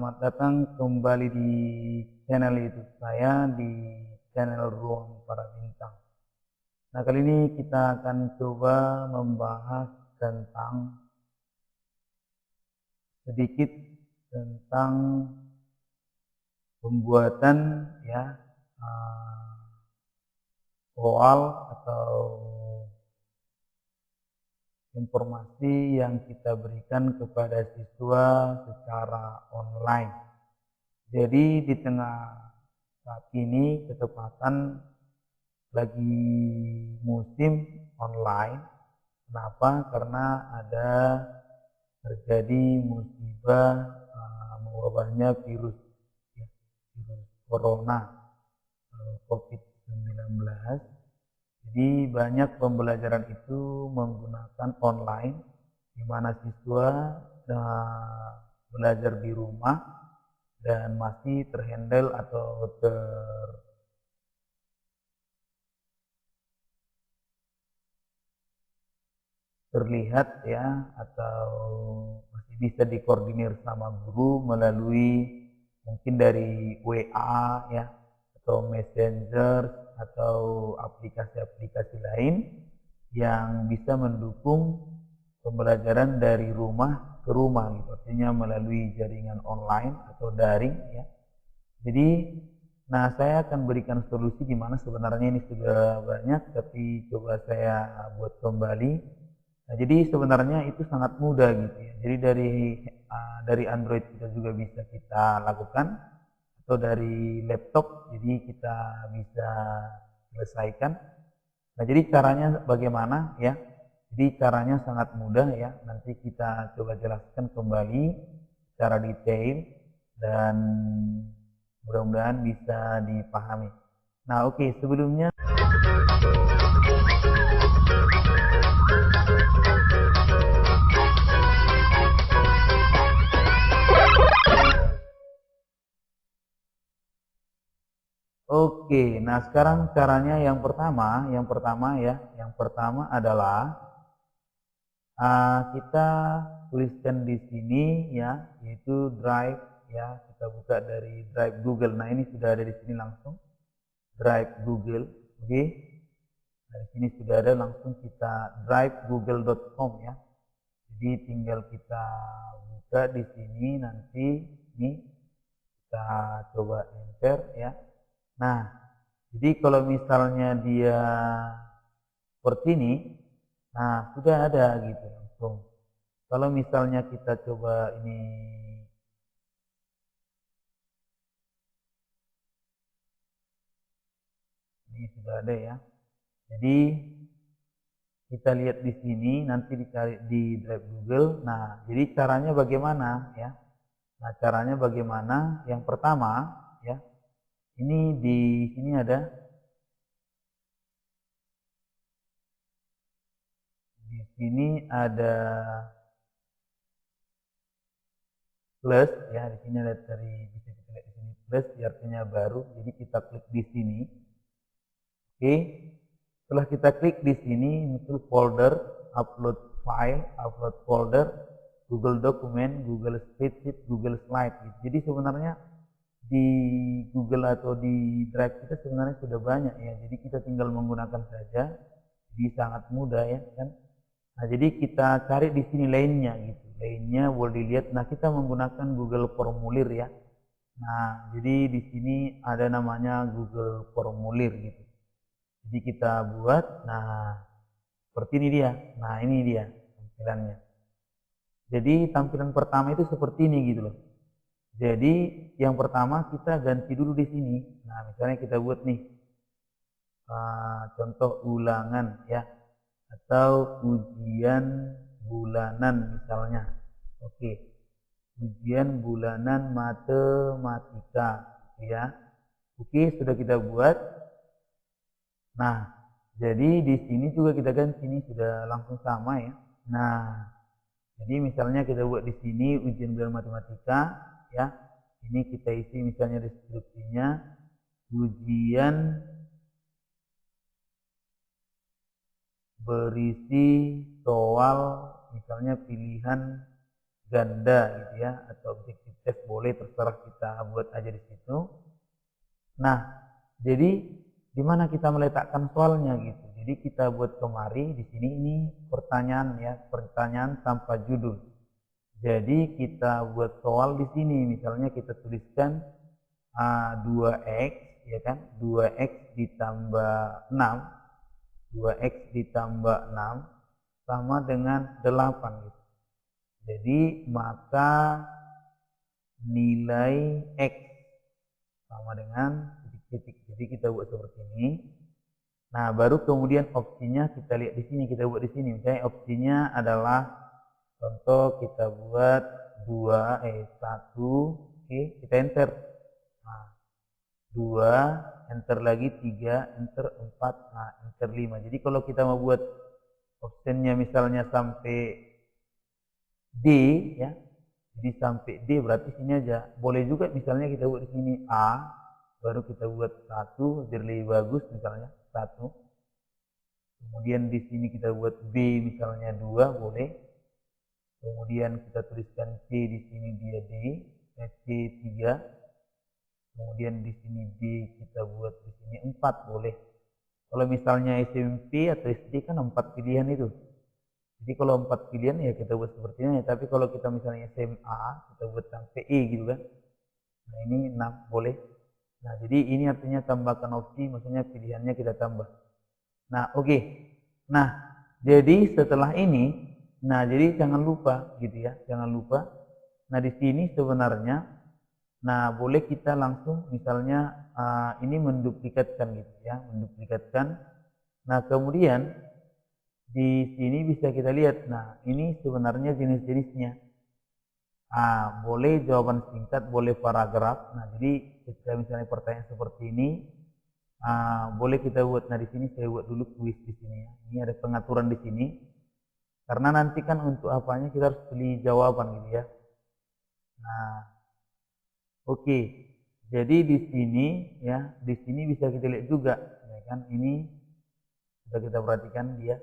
Selamat datang kembali di channel YouTube saya, di channel Ruang Para Bintang. Nah, kali ini kita akan coba membahas sedikit tentang pembuatan soal atau informasi yang kita berikan kepada siswa secara online. Jadi di tengah saat ini ketepatan lagi musim online. Kenapa? Karena ada terjadi musibah mewabahnya virus corona COVID-19. Jadi banyak pembelajaran itu menggunakan online, di mana siswa belajar di rumah dan masih terhandle atau terlihat atau masih bisa dikoordinir sama guru melalui mungkin dari WA atau Messenger atau aplikasi-aplikasi lain yang bisa mendukung pembelajaran dari rumah ke rumah gitu, artinya melalui jaringan online atau daring Jadi saya akan berikan solusi di mana sebenarnya ini sudah banyak tapi coba saya buat kembali. Nah, jadi sebenarnya itu sangat mudah gitu ya. Jadi dari Android kita juga bisa kita lakukan atau dari laptop, jadi kita bisa selesaikan. Nah, jadi caranya bagaimana ya? Jadi caranya sangat mudah ya. Nanti kita coba jelaskan kembali secara detail dan mudah-mudahan bisa dipahami. Nah, oke, sebelumnya Oke, nah sekarang caranya yang pertama adalah kita tuliskan di sini yaitu Drive kita buka dari Drive Google. Nah, ini sudah ada di sini langsung Drive Google. Oke. Nah, di sini sudah ada, langsung kita drivegoogle.com Jadi tinggal kita buka di sini, nanti ini kita coba enter Nah, jadi kalau misalnya dia seperti ini, nah sudah ada gitu langsung. Kalau misalnya kita coba ini sudah ada ya. Jadi kita lihat di sini, nanti dicari di Drive Google. Nah, jadi caranya bagaimana ya? Nah, caranya bagaimana? Yang pertama ini di sini ada, plus di sini ada bisa kita lihat di sini plus, artinya baru. Jadi kita klik di sini. Oke. Setelah kita klik di sini, muncul folder, upload file, upload folder, Google Dokumen, Google Spreadsheet, Google Slide. Jadi sebenarnya di Google atau di Drive kita sebenarnya sudah banyak ya. Jadi kita tinggal menggunakan saja. Jadi sangat mudah kan. Nah, jadi kita cari di sini lainnya gitu. Lainnya boleh dilihat. Nah, kita menggunakan Google Formulir ya. Nah, jadi di sini ada namanya Google Formulir gitu. Jadi kita buat, nah seperti ini dia. Nah, ini dia tampilannya. Jadi tampilan pertama itu seperti ini gitu loh. Jadi yang pertama kita ganti dulu di sini. Nah, misalnya kita buat nih contoh ulangan atau ujian bulanan misalnya. Oke. Ujian bulanan matematika Oke, sudah kita buat. Nah, jadi di sini juga kita ganti, ini sudah langsung sama ya. Nah, jadi misalnya kita buat di sini ujian bulanan matematika ini kita isi misalnya deskripsinya ujian berisi soal misalnya pilihan ganda gitu ya, atau objektif test boleh, terserah kita buat aja di situ. Nah, jadi di mana kita meletakkan soalnya gitu. Jadi kita buat kemari di sini, ini pertanyaan ya, pertanyaan tanpa judul. Jadi kita buat soal di sini, misalnya kita tuliskan 2x ya kan, 2x ditambah 6, 2x ditambah 6 sama dengan 8 gitu. Jadi maka nilai x sama dengan titik-titik. Jadi kita buat seperti ini. Nah, baru kemudian opsinya kita lihat di sini, kita buat di sini. Misalnya opsinya adalah contoh kita buat 1, oke, kita enter. Nah, 2, enter lagi 3, enter 4, nah, enter 5. Jadi kalau kita mau buat optionnya misalnya sampai D ya. Jadi sampai D berarti sini aja. Boleh juga misalnya kita buat di sini A, baru kita buat 1 biar lebih bagus misalnya 1. Kemudian di sini kita buat B misalnya 2 boleh. Kemudian kita tuliskan C di sini dia D, C 3. Kemudian di sini D kita buat di sini 4 boleh. Kalau misalnya SMP atau SD kan 4 pilihan itu. Jadi kalau 4 pilihan ya kita buat seperti ini. Tapi kalau kita misalnya SMA kita buat sampai E gitu kan. Nah ini 6 boleh. Nah jadi ini artinya tambahkan opsi, maksudnya pilihannya kita tambah. Nah oke. Nah jadi setelah ini, nah jadi jangan lupa gitu ya, jangan lupa. Nah di sini sebenarnya, nah boleh kita langsung misalnya ini menduplikatkan gitu ya, menduplikatkan. Nah kemudian di sini bisa kita lihat, nah ini sebenarnya jenis-jenisnya. Boleh jawaban singkat, boleh paragraf. Nah jadi ketika misalnya pertanyaan seperti ini, boleh kita buat. Nah di sini saya buat dulu kuis di sini ya. Ini ada pengaturan di sini. Karena nanti kan untuk apanya kita harus pilih jawaban gitu ya. Nah, oke. Jadi di sini ya, di sini bisa kita lihat juga, ya kan? Ini sudah kita perhatikan dia.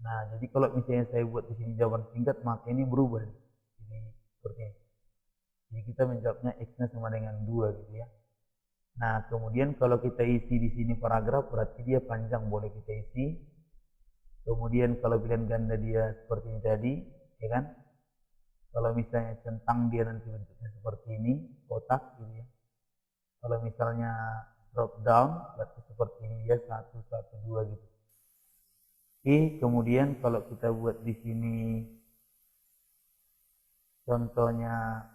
Nah, jadi kalau misalnya saya buat di sini jawaban singkat, maka ini berubah. Jadi seperti ini. Jadi kita menjawabnya X-nya sama dengan 2 gitu ya. Nah, kemudian kalau kita isi di sini paragraf, berarti dia panjang, boleh kita isi. Kemudian kalau pilihan ganda dia seperti ini tadi, ya kan? Kalau misalnya centang dia nanti bentuknya seperti ini, kotak gitu ya. Kalau misalnya drop down, berarti seperti ini ya, 1, 1, 2 gitu. Oke, kemudian kalau kita buat di sini contohnya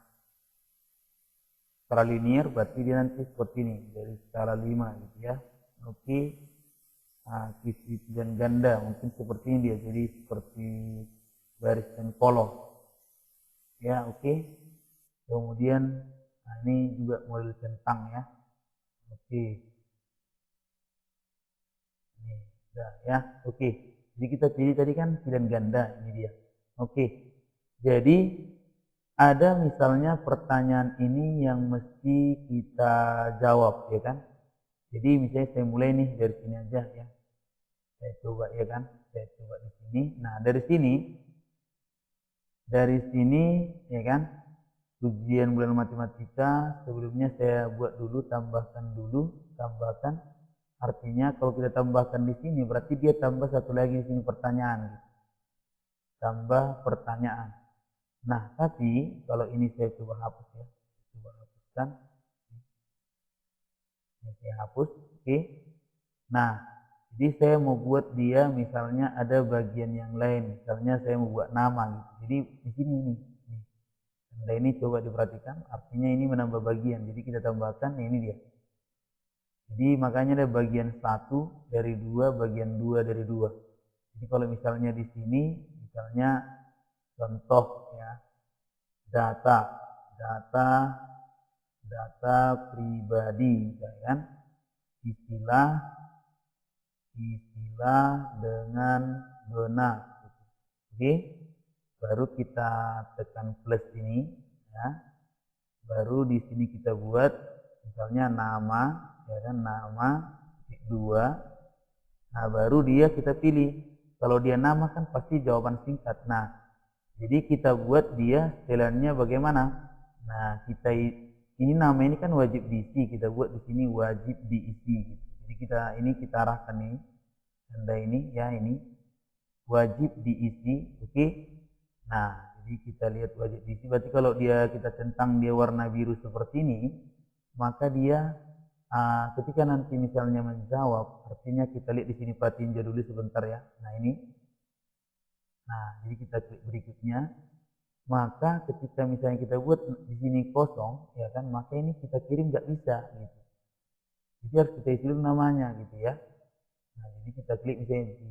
skala linear, berarti dia nanti seperti ini, dari skala 5 gitu ya. Oke. Nah, sisi pilihan ganda mungkin seperti ini dia, jadi seperti garis dan kolom. Ya, oke. Kemudian nah ini juga model centang ya. Oke. Ini sudah ya. Oke. Jadi kita pilih tadi kan pilihan ganda, ini dia. Oke. Jadi ada misalnya pertanyaan ini yang mesti kita jawab ya kan. Jadi misalnya saya mulai nih dari sini aja ya. Saya coba ya kan, saya coba di sini. Nah dari sini ya kan, ujian bulan matematika sebelumnya saya buat dulu, tambahkan. Artinya kalau kita tambahkan di sini berarti dia tambah satu lagi di sini pertanyaan, gitu. Tambah pertanyaan. Nah tapi kalau ini saya coba hapus ya, coba hapuskan. Ini saya hapus, oke. Nah jadi saya mau buat dia misalnya ada bagian yang lain, misalnya saya mau buat nama gitu. Jadi di sini nih. Nah ini coba diperhatikan, artinya ini menambah bagian. Jadi kita tambahkan, nah ini dia. Jadi makanya ada bagian 1 dari 2, bagian 2 dari 2. Jadi kalau misalnya di sini, misalnya contoh ya, data pribadi, kan? Istilah dengan benar. Oke, baru kita tekan plus ini, ya. Baru di sini kita buat misalnya nama, ya kan, nama 2. Nah baru dia kita pilih. Kalau dia nama kan pasti jawaban singkat. Nah Jadi kita buat dia setelannya bagaimana? Nah, ini nama ini kan wajib diisi, kita buat di sini wajib diisi gitu. Jadi kita arahkan nih tanda ini ya, ini wajib diisi, oke. Nah, jadi kita lihat wajib diisi, berarti kalau kita centang dia warna biru seperti ini, maka dia ketika nanti misalnya menjawab, artinya kita lihat di sini tinjau dulu sebentar ya. Nah, ini. Nah, jadi kita klik berikutnya. Maka ketika misalnya kita buat di sini kosong, ya kan, maka ini kita kirim nggak bisa gitu. Jadi harus kita isi dulu namanya gitu ya. Nah, jadi kita klik misalnya di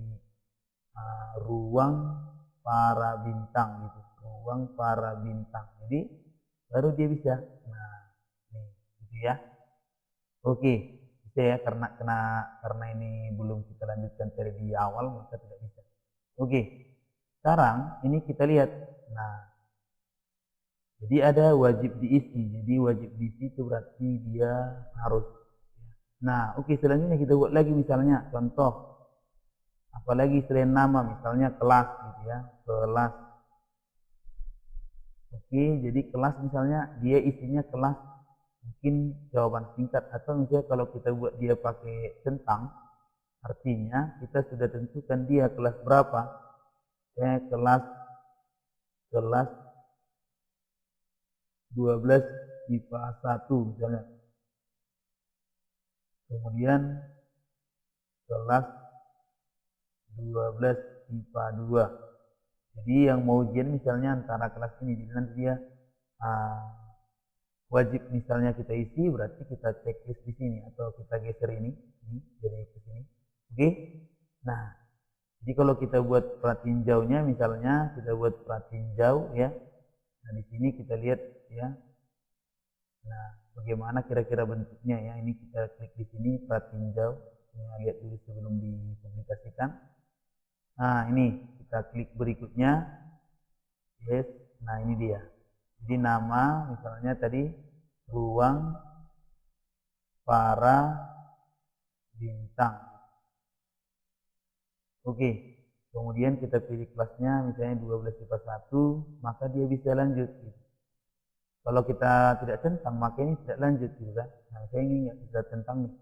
ruang para bintang gitu, ruang para bintang. Jadi baru dia bisa. Nah, nih gitu ya. Oke, bisa ya, karena ini belum kita lanjutkan dari di awal maka tidak bisa. Oke, sekarang ini kita lihat. Nah, jadi ada wajib diisi. Jadi wajib diisi itu berarti dia harus. Nah, oke, selanjutnya kita buat lagi misalnya contoh. Apalagi selain nama, misalnya kelas gitu ya, kelas. Oke, jadi kelas misalnya dia isinya kelas, mungkin jawaban singkat, atau misalnya kalau kita buat dia pakai centang, artinya kita sudah tentukan dia kelas berapa. Kelas 12 IPA 1 misalnya. Kemudian kelas 12 IPA 2. Jadi yang mau ujian misalnya antara kelas ini, jadi nanti dia wajib misalnya kita isi, berarti kita checklist di sini atau kita geser ini jadi ke sini. Oke. Nah, jadi kalau kita buat pratinjaunya misalnya kita buat pratinjau ya. Nah, di sini kita lihat ya. Nah, bagaimana kira-kira bentuknya ya. Ini kita klik di sini pratinjau. Ini lihat dulu sebelum dipublikasikan. Nah, ini kita klik berikutnya. Yes. Nah, ini dia. Jadi nama misalnya tadi ruang para bintang. Oke. Kemudian kita pilih kelasnya misalnya 12 IPA 1, maka dia bisa lanjut gitu. Kalau kita tidak centang, maka ini tidak lanjut gitu kan. Nah, saya ini nggak bisa centang nih.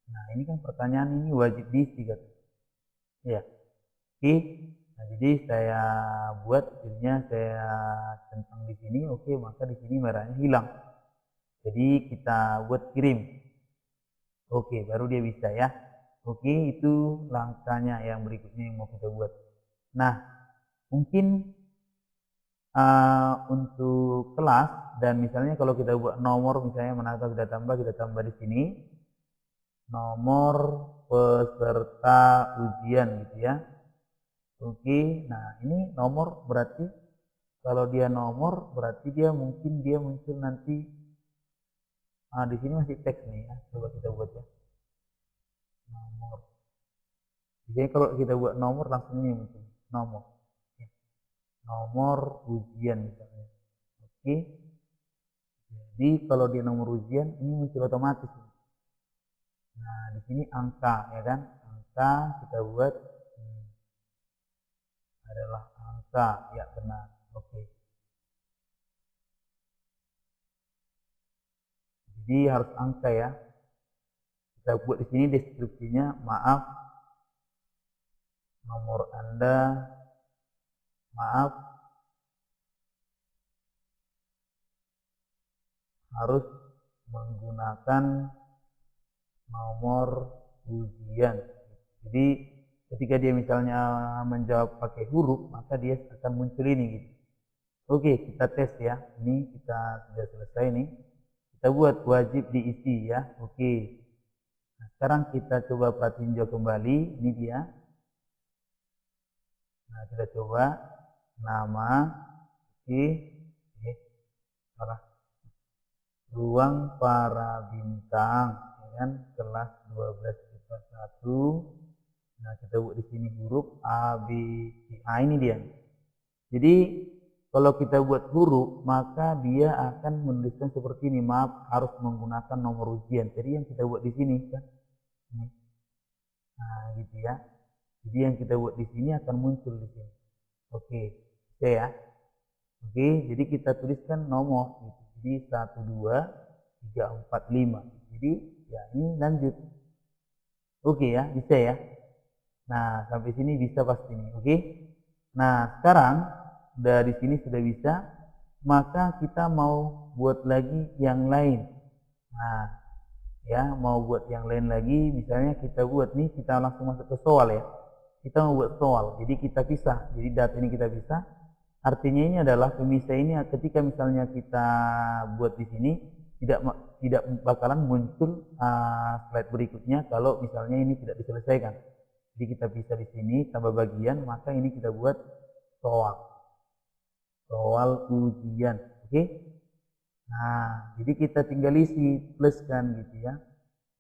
Nah, ini kan pertanyaan ini wajib diisi kan. Ya. Oke. Nah, jadi saya buat jadinya saya centang di sini, oke, maka di sini merahnya hilang. Jadi kita buat kirim. Oke, baru dia bisa ya. Oke, itu langkahnya yang berikutnya yang mau kita buat. Nah, mungkin untuk kelas dan misalnya kalau kita buat nomor misalnya manakah kita tambah di sini nomor peserta ujian gitu ya. Oke, nah ini nomor berarti kalau dia nomor berarti dia muncul nanti di sini masih teks nih ya. Coba kita buat ya. Nomor. Jadi kalau kita buat nomor langsung ini muncul nomor. Ya. Nomor ujian misalnya. Oke. Jadi kalau dia nomor ujian ini muncul otomatis. Nah, di sini angka ya kan? Angka kita buat adalah angka, ya benar. Oke. Jadi harus angka ya. Kita buat di sini deskripsinya, maaf nomor Anda, maaf harus menggunakan nomor ujian. Jadi ketika dia misalnya menjawab pakai huruf, maka dia akan muncul ini gitu. Oke, kita tes ya. Ini kita sudah selesai nih. Kita buat wajib diisi ya. Oke. Nah, sekarang kita coba pratinjau kembali. Ini dia. Nah, kita coba nama. Oke. Salah. Ruang para bintang, kan? Kelas 12 IPA 1. Nah, kita buat di sini huruf A, B, C. Ini dia. Jadi kalau kita buat huruf, maka dia akan menuliskan seperti ini. Maaf, harus menggunakan nomor ujian. Jadi yang kita buat di sini kan. Nah, gitu ya. Jadi yang kita buat di sini akan muncul di sini. Oke, ya. Oke, jadi kita tuliskan nomor gitu. Jadi 1 2 3 4 5. Jadi ya ini lanjut. Oke ya, bisa ya. Nah, sampai sini bisa pasti nih. Oke. Nah, sekarang dari sini sudah bisa, maka kita mau buat lagi yang lain. Nah, ya, mau buat yang lain lagi, misalnya kita buat nih, kita langsung masuk ke soal ya. Kita mau buat soal, jadi kita pisah. Jadi data ini kita pisah. Artinya ini adalah pemisah ini ketika misalnya kita buat di sini tidak bakalan muncul slide berikutnya kalau misalnya ini tidak diselesaikan. Jadi kita bisa di sini tambah bagian, maka ini kita buat soal ujian. Oke. Nah, jadi kita tinggal isi plus kan gitu ya.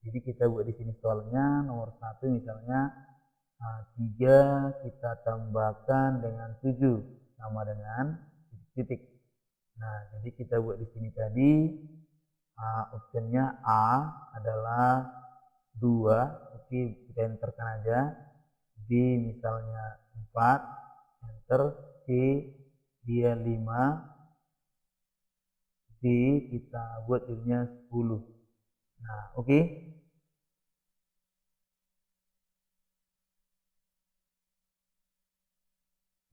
Jadi kita buat di sini soalnya nomor 1 misalnya 3 kita tambahkan dengan 7 sama dengan titik. Nah, jadi kita buat di sini tadi optionnya A adalah 2. Oke, kita enterkan aja. B misalnya 4, enter. C dia 5. D kita buat jadinya 10. Nah, oke.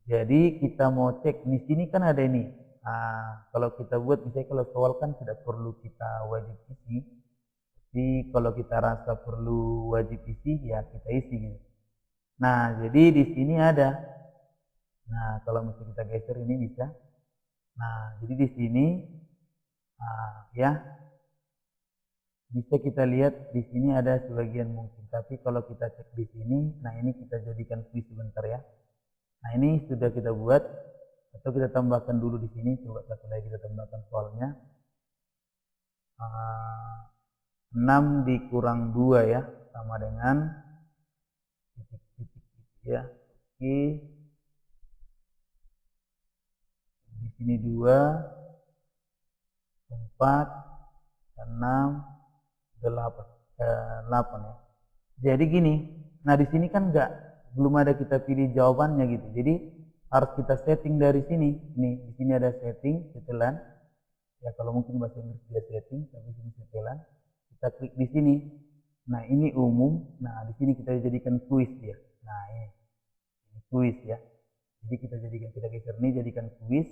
Jadi kita mau cek di sini kan ada ini. Kalau kita buat misalnya kalau soal kan tidak perlu kita wajib isi. Jadi kalau kita rasa perlu wajib isi ya kita isi gitu. Nah, jadi di sini ada. Nah, kalau misalnya kita geser ini bisa. Nah, jadi di sini ya bisa kita lihat di sini ada sebagian mungkin. Tapi kalau kita cek di sini, nah ini kita jadikan quiz sebentar ya. Nah, ini sudah kita buat atau kita tambahkan dulu di sini. Coba satu lagi kita tambahkan soalnya. 6 dikurang 2 ya sama dengan titik-titik ya. Oke. Di sini 2 4 6 8 ya. Jadi gini. Nah, di sini kan belum ada kita pilih jawabannya gitu. Jadi harus kita setting dari sini. Nih, di sini ada setting, setelan. Ya, kalau mungkin bahasa Inggris dia setting, tapi sini setelan. Kita klik di sini. Nah, ini umum. Nah, di sini kita jadikan quiz dia. Nah, ini quiz ya. Jadi kita geser ini jadikan quiz.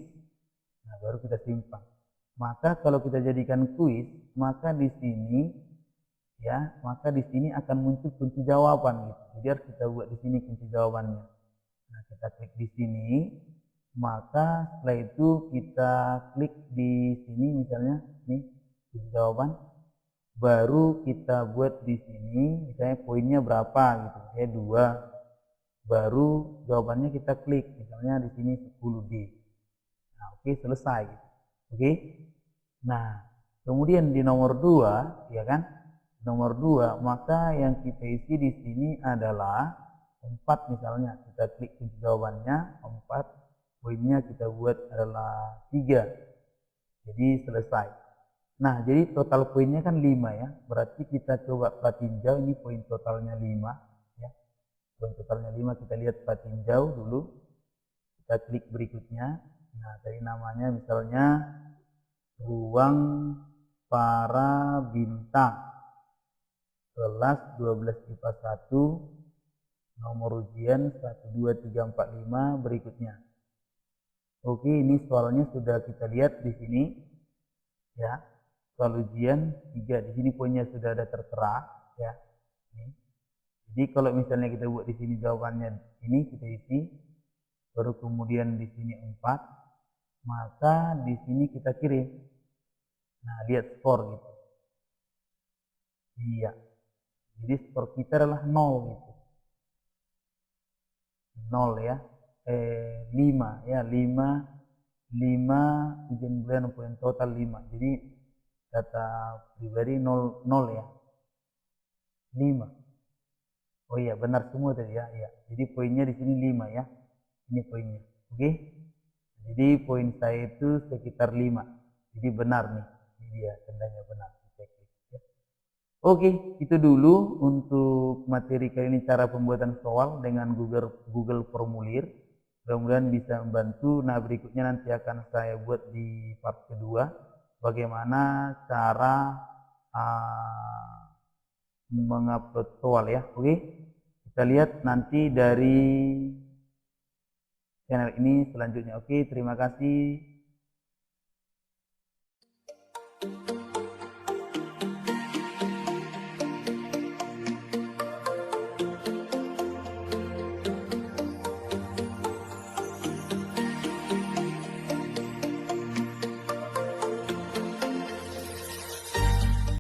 Nah, baru kita simpan. Maka kalau kita jadikan quiz, maka di sini ya, maka di sini akan muncul kunci jawaban gitu. Jadi harus kita buat di sini kunci jawabannya. Nah, kita klik di sini, maka setelah itu kita klik di sini misalnya nih kunci jawaban, baru kita buat di sini misalnya poinnya berapa gitu, kayak 2. Baru jawabannya kita klik misalnya di sini 10D. Nah, oke, selesai gitu. Oke. Nah, kemudian di nomor 2 ya kan? Nomor 2, maka yang kita isi di sini adalah 4 misalnya. Kita klik kunci jawabannya 4, poinnya kita buat adalah 3. Jadi selesai. Nah, jadi total poinnya kan 5 ya. Berarti kita coba tinjau ini poin totalnya 5 ya. Poin totalnya 5, kita lihat tinjau dulu. Kita klik berikutnya. Nah, tadi namanya misalnya ruang para bintang. Kelas 12 IPA 1, nomor ujian 1 2 3 4 5 berikutnya. Oke, ini soalnya sudah kita lihat di sini ya. Soal ujian 3, di sini poinnya sudah ada tertera ya. Ini. Jadi kalau misalnya kita buat di sini jawabannya ini kita isi, baru kemudian di sini 4, maka di sini kita kirim. Nah, lihat skor gitu. Iya. Jadi skor kita adalah 0 gitu. 0 ya. 5 ya, 5 ujian bulanan poin total 5. Jadi data pribadi 0 ya. 5. Oh iya, benar semua tadi ya. Iya. Jadi poinnya di sini 5 ya. Ini poinnya. Oke. Jadi poin saya itu sekitar 5. Jadi benar nih. Ini dia tandanya benar. Oke, itu dulu untuk materi kali ini cara pembuatan soal dengan Google Formulir. Mudah-mudahan bisa membantu. Nah, berikutnya nanti akan saya buat di part kedua bagaimana cara mengupload soal ya. Oke, kita lihat nanti dari channel ini selanjutnya. Oke, terima kasih.